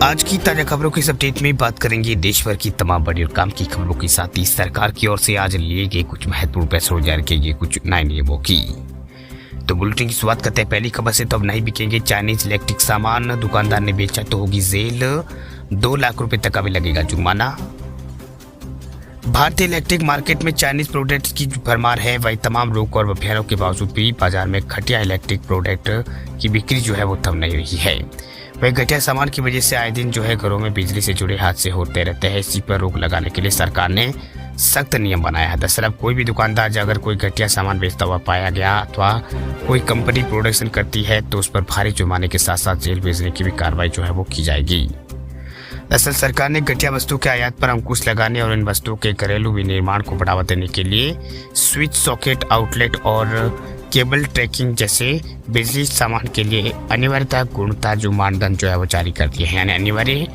आज की ताजा खबरों की इस अपडेट में बात करेंगे देश भर की तमाम बड़ी और काम की खबरों के साथ ही सरकार की ओर से आज लिए गए कुछ महत्वपूर्ण फैसलों जारी किए गए कुछ नए नियमों की। तो बुलेटिन की शुरुआत करते हैं पहली खबर से। तो अब नहीं बिकेंगे चाइनीज इलेक्ट्रिक सामान, दुकानदार ने बेचा तो होगी जेल, 2 लाख रुपए तक का भी लगेगा जुर्माना। भारतीय इलेक्ट्रिक मार्केट में चाइनीज प्रोडक्ट्स की भरमार है। वही तमाम रोक और अभियानों के बावजूद भी बाजार में घटिया इलेक्ट्रिक प्रोडक्ट की बिक्री जो है वो थम नहीं रही है। वही घटिया सामान की वजह से आए दिन जो है घरों में बिजली से जुड़े हादसे होते रहते हैं। इसी पर रोक लगाने के लिए सरकार ने सख्त नियम बनाया है। दरअसल अब कोई भी दुकानदार अगर कोई घटिया सामान बेचता हुआ पाया गया अथवा कोई कंपनी प्रोडक्शन करती है तो उस पर भारी जुर्माने के साथ साथ जेल भेजने की भी कार्रवाई जो है वो की जाएगी। दरअसल सरकार ने घटिया वस्तु के आयात पर अंकुश लगाने और इन वस्तुओं के घरेलू विनिर्माण को बढ़ावा देने के लिए स्विच, सॉकेट, आउटलेट और केबल ट्रैकिंग जैसे बिजली सामान के लिए अनिवार्यता गुणवत्ता जो मानदंड जो है वो जारी कर दिए हैं। यानी अनिवार्य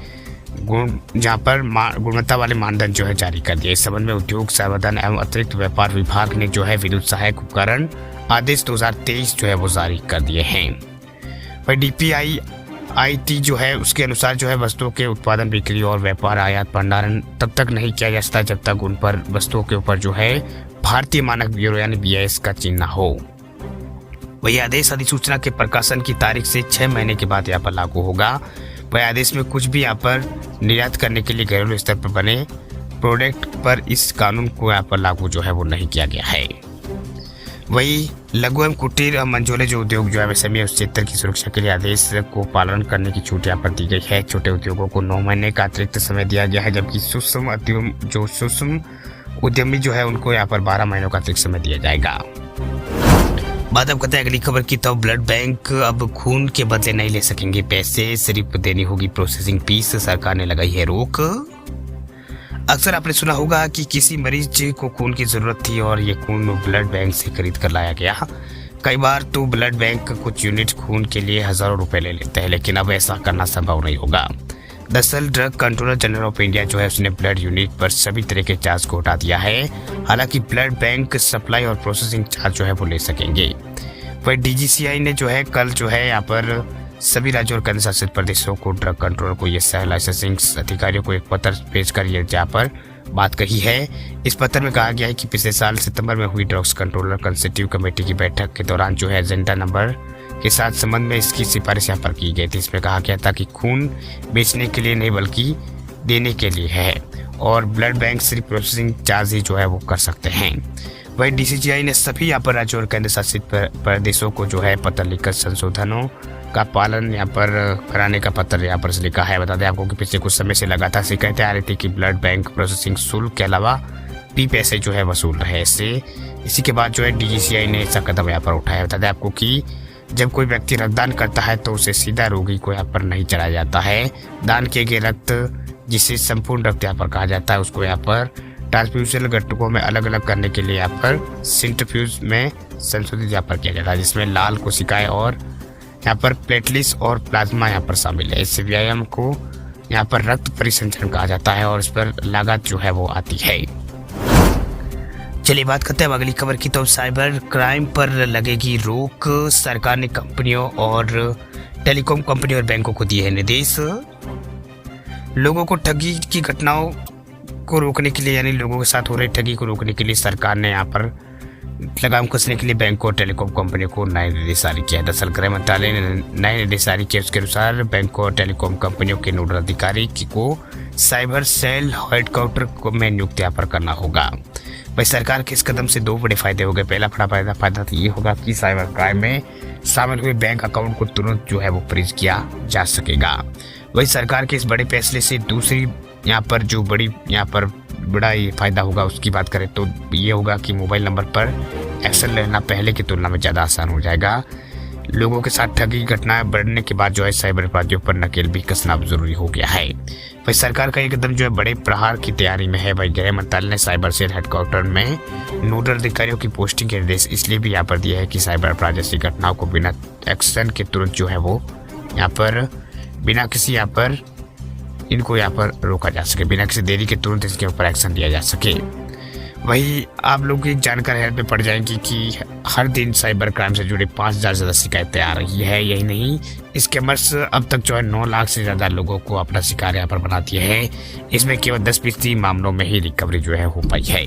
गुण जहाँ पर गुणवत्ता वाले मानदंड जो है जारी कर दिए। इस संबंध में उद्योग, संवर्धन एवं अतिरिक्त व्यापार विभाग ने जो है विद्युत सहायक उपकरण आदेश 2023 जो है वो जारी कर दिए हैं। वही DPIIT जो है उसके अनुसार जो है वस्तुओं के उत्पादन, बिक्री और व्यापार, आयात, भंडारण तब तक नहीं किया जा सकता जब तक उन पर वस्तुओं के ऊपर जो है भारतीय मानक ब्यूरो यानी BIS का चिन्ह हो। वही आदेश अधिसूचना के प्रकाशन की तारीख से 6 महीने के बाद यहाँ पर लागू होगा। वही आदेश में कुछ भी यहाँ पर निर्यात करने के लिए घरेलू स्तर पर बने प्रोडक्ट पर इस कानून को यहाँ पर लागू जो है वो नहीं किया गया है। वही लघु एवं कुटीर और मंझोले जो उद्योग जो है MSME उस क्षेत्र की सुरक्षा के लिए आदेश को पालन करने की छूट यहाँ पर दी गई है। छोटे उद्योगों को 9 महीने का अतिरिक्त समय दिया गया है, जबकि सूक्ष्म उद्यमी जो है उनको यहाँ पर 12 महीनों का अतिरिक्त समय दिया जाएगा। बात अब करते हैं अगली खबर की। तो ब्लड बैंक अब खून के बदले नहीं ले सकेंगे पैसे, सिर्फ देनी होगी प्रोसेसिंग फीस। सरकार ने लगाई है रोक। अक्सर आपने सुना होगा कि किसी मरीज को खून की जरूरत थी और ये खून ब्लड बैंक से खरीद कर लाया गया। कई बार तो ब्लड बैंक कुछ यूनिट खून के लिए हजारों रुपए ले लेते हैं, लेकिन अब ऐसा करना संभव नहीं होगा। दरअसल drug controller general of India जो है उसने ब्लड यूनिट पर सभी तरह के चार्ज को हटा दिया है। हालांकि ब्लड बैंक सप्लाई और प्रोसेसिंग चार्ज जो है वो ले सकेंगे। वही DGCI ने जो है कल जो है यहाँ पर सभी राज्यों और केंद्र शासित प्रदेशों को, ड्रग कंट्रोलर को, ये सह लाइसेंसिंग अधिकारियों को एक पत्र भेजकर ये जहाँ पर बात कही है। इस पत्र में कहा गया है कि पिछले साल सितंबर में हुई ड्रग्स कंट्रोलर कंसल्टेटिव कमेटी की बैठक के दौरान जो है एजेंडा नंबर के साथ संबंध में इसकी सिफारिश यहाँ पर की गई थी। इसमें कहा गया था कि खून बेचने के लिए नहीं बल्कि देने के लिए है और ब्लड बैंक सिर्फ प्रोसेसिंग चार्ज ही जो है वो कर सकते हैं। वही DCGI ने सभी यहाँ पर राज्यों और केंद्र शासित प्रदेशों को जो है पत्र लिखकर संशोधनों का पालन यहाँ पर कराने का पत्र यहाँ पर लिखा है। बता दें आपको कि पिछले कुछ समय से लगातार शिकायतें आ रही थी कि ब्लड बैंक प्रोसेसिंग शुल्क के अलावा भी पैसे जो है वसूल रहे। इसी के बाद जो है DGCI ने ऐसा कदम यहाँ पर उठाया। बता दें आपको कि जब कोई व्यक्ति रक्तदान करता है तो उसे सीधा रोगी को यहाँ पर नहीं चढ़ाया जाता है। दान किए गए रक्त, जिसे संपूर्ण रक्त यहाँ पर कहा जाता है, उसको यहाँ पर ट्रांसफ्यूजल घटकों में अलग अलग करने के लिए यहाँ पर सेंट्रीफ्यूज में संशोधित यहाँ पर किया जाता है, जिसमें लाल कोशिकाएं और यहाँ पर प्लेटलेट्स और प्लाज्मा यहाँ पर शामिल है। इस व्यायाम को यहाँ पर रक्त परिसंचरण कहा जाता है और इस पर लागत जो है वो आती है। चलिए बात करते हैं अगली खबर की। तो साइबर क्राइम पर लगेगी रोक। सरकार ने कंपनियों और टेलीकॉम कंपनियों और बैंकों को दिए हैं निर्देश। लोगों को ठगी की घटनाओं को रोकने के लिए, यानी लोगों के साथ हो रही ठगी को रोकने के लिए सरकार ने यहाँ पर लगाम कसने के लिए बैंकों और टेलीकॉम कंपनियों को नए निर्देश जारी किया है। दरअसल गृह मंत्रालय ने नए निर्देश जारी किए। उसके अनुसार बैंकों और टेलीकॉम कंपनियों के नोडल अधिकारी को साइबर सेल हेडक्वार्टर में नियुक्त यहाँ पर करना होगा। वही सरकार के इस कदम से 2 बड़े फायदे हो गए। पहला बड़ा फायदा तो ये होगा कि साइबर क्राइम में शामिल हुए बैंक अकाउंट को तुरंत जो है वो फ्रीज किया जा सकेगा। वही सरकार के इस बड़े फैसले से दूसरी यहाँ पर जो बड़ा ये फायदा होगा उसकी बात करें तो ये होगा कि मोबाइल नंबर पर एक्शन लेना पहले की तुलना में ज़्यादा आसान हो जाएगा। लोगों के साथ ठगी घटनाएं बढ़ने के बाद जो है साइबर अपराधियों पर नकेल भी कसना जरूरी हो गया है। वही सरकार का ये कदम जो है बड़े प्रहार की तैयारी में है। वही गृह मंत्रालय ने साइबर सेल हेडक्वार्टर में नोडल अधिकारियों की पोस्टिंग के निर्देश इसलिए भी यहाँ पर दिया है कि साइबर अपराध जैसी घटनाओं को बिना एक्शन के तुरंत जो है वो यहाँ पर बिना किसी इनको यहाँ पर रोका जा सके, बिना किसी देरी के तुरंत इसके ऊपर एक्शन लिया जा सके। वही आप लोग एक जानकार हैरत में पड़ जाएंगे कि हर दिन साइबर क्राइम से जुड़े 5,000 से ज़्यादा शिकायतें आ रही है। यही नहीं, स्कैमर्स अब तक जो है 9 लाख से ज़्यादा लोगों को अपना शिकार यहाँ पर बना दिया है। इसमें केवल 10% मामलों में ही रिकवरी जो है हो पाई है।